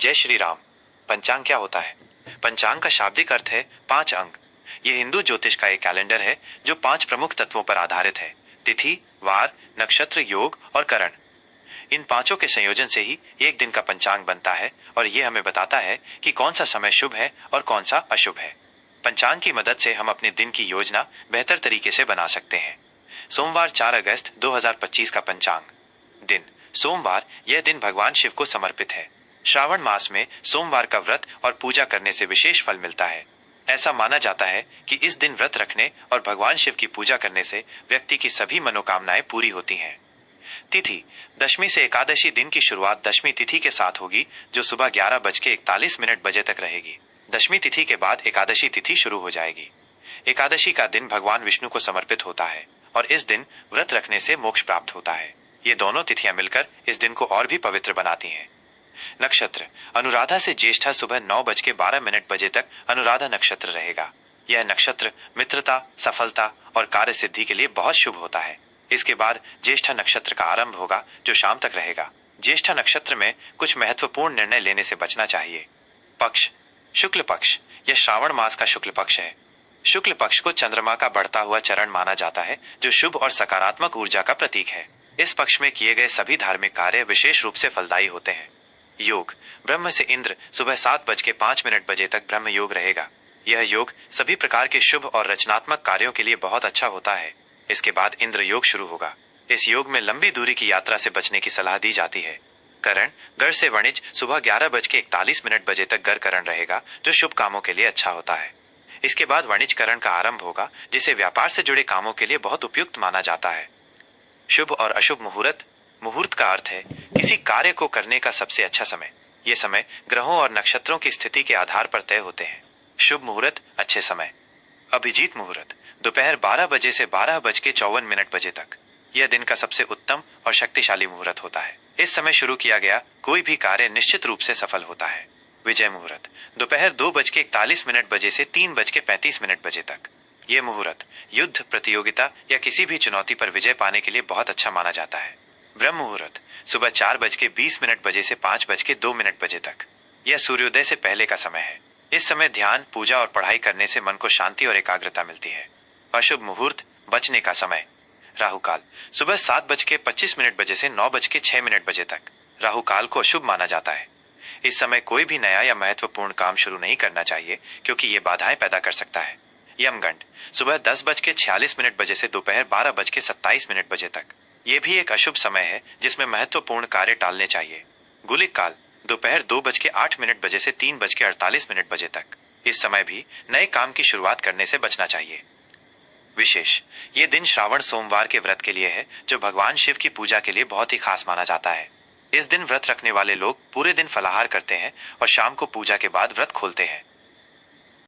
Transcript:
जय श्री राम। पंचांग क्या होता है? पंचांग का शाब्दिक अर्थ है 5 अंक। ये हिंदू ज्योतिष का एक कैलेंडर है जो 5 प्रमुख तत्वों पर आधारित है: तिथि, वार, नक्षत्र, योग और करण। इन पांचों के संयोजन से ही एक दिन का पंचांग बनता है और ये हमें बताता है कि कौन सा समय शुभ है और कौन सा अशुभ है। पंचांग की मदद से हम अपने दिन की योजना बेहतर तरीके से बना सकते हैं। सोमवार 4 अगस्त 2025 का पंचांग। दिन सोमवार। यह दिन भगवान शिव को समर्पित है। श्रावण मास में सोमवार का व्रत और पूजा करने से विशेष फल मिलता है। ऐसा माना जाता है कि इस दिन व्रत रखने और भगवान शिव की पूजा करने से व्यक्ति की सभी मनोकामनाएं पूरी होती हैं। तिथि दशमी से एकादशी दिन की शुरुआत दशमी तिथि के साथ होगी, जो सुबह 11:41 बजे तक रहेगी। दशमी तिथि के बाद एकादशी तिथि शुरू हो जाएगी। एकादशी का दिन भगवान विष्णु को समर्पित होता है और इस दिन व्रत रखने से मोक्ष प्राप्त होता है। ये दोनों तिथियां मिलकर इस दिन को और भी पवित्र बनाती हैं। नक्षत्र अनुराधा से ज्येष्ठा सुबह 9:12 बजे तक अनुराधा नक्षत्र रहेगा। यह नक्षत्र मित्रता, सफलता और कार्य सिद्धि के लिए बहुत शुभ होता है। इसके बाद ज्येष्ठा नक्षत्र का आरंभ होगा, जो शाम तक रहेगा। ज्येष्ठा नक्षत्र में कुछ महत्वपूर्ण निर्णय लेने से बचना चाहिए। पक्ष शुक्ल पक्ष। यह श्रावण मास का शुक्ल पक्ष है। शुक्ल पक्ष को चंद्रमा का बढ़ता हुआ चरण माना जाता है, जो शुभ और सकारात्मक ऊर्जा का प्रतीक है। इस पक्ष में किए गए सभी धार्मिक कार्य विशेष रूप से फलदायी होते हैं। योग ब्रह्म से इंद्र सुबह 7:05 बजे तक ब्रह्म योग रहेगा। यह योग सभी प्रकार के शुभ और रचनात्मक कार्यों के लिए बहुत अच्छा होता है। इसके बाद इंद्र योग शुरू होगा। इस योग में लंबी दूरी की यात्रा से बचने की सलाह दी जाती है। करण गढ़ से वणिज सुबह 11:41 बजे तक गढ़ करण रहेगा, जो शुभ कामों के लिए अच्छा होता है। इसके बाद वणिज करण का आरंभ होगा, जिसे व्यापार से जुड़े कामों के लिए बहुत उपयुक्त माना जाता है। शुभ और अशुभ मुहूर्त। मुहूर्त का अर्थ है किसी कार्य को करने का सबसे अच्छा समय। ये समय ग्रहों और नक्षत्रों की स्थिति के आधार पर तय होते हैं। शुभ मुहूर्त अच्छे समय। अभिजीत मुहूर्त दोपहर 12 बजे से 12:54 बजे तक। यह दिन का सबसे उत्तम और शक्तिशाली मुहूर्त होता है। इस समय शुरू किया गया कोई भी कार्य निश्चित रूप से सफल होता है। विजय मुहूर्त दोपहर 2:41 बजे से 3:35 बजे तक। यह मुहूर्त युद्ध, प्रतियोगिता या किसी भी चुनौती पर विजय पाने के लिए बहुत अच्छा माना जाता है। ब्रह्म मुहूर्त सुबह 4:20 बजे से 5:02 बजे तक। यह सूर्योदय से पहले का समय है। इस समय ध्यान, पूजा और पढ़ाई करने से मन को शांति और एकाग्रता मिलती है। अशुभ मुहूर्त बचने का समय। राहु काल सुबह 7:25 बजे से 9:06 बजे तक। राहु काल को अशुभ माना जाता है। इस समय कोई भी नया या महत्वपूर्ण काम शुरू नहीं करना चाहिए, क्योंकि ये बाधाएं पैदा कर सकता है। यमगंड सुबह 10:46 बजे से दोपहर 12:27 बजे तक। ये भी एक अशुभ समय है, जिसमें महत्वपूर्ण कार्य टालने चाहिए। गुलिक काल दोपहर 2:08 बजे से 3:48 बजे तक। इस समय भी नए काम की शुरुआत करने से बचना चाहिए। विशेष ये दिन श्रावण सोमवार के व्रत के लिए है, जो भगवान शिव की पूजा के लिए बहुत ही खास माना जाता है। इस दिन व्रत रखने वाले लोग पूरे दिन फलाहार करते हैं और शाम को पूजा के बाद व्रत खोलते हैं।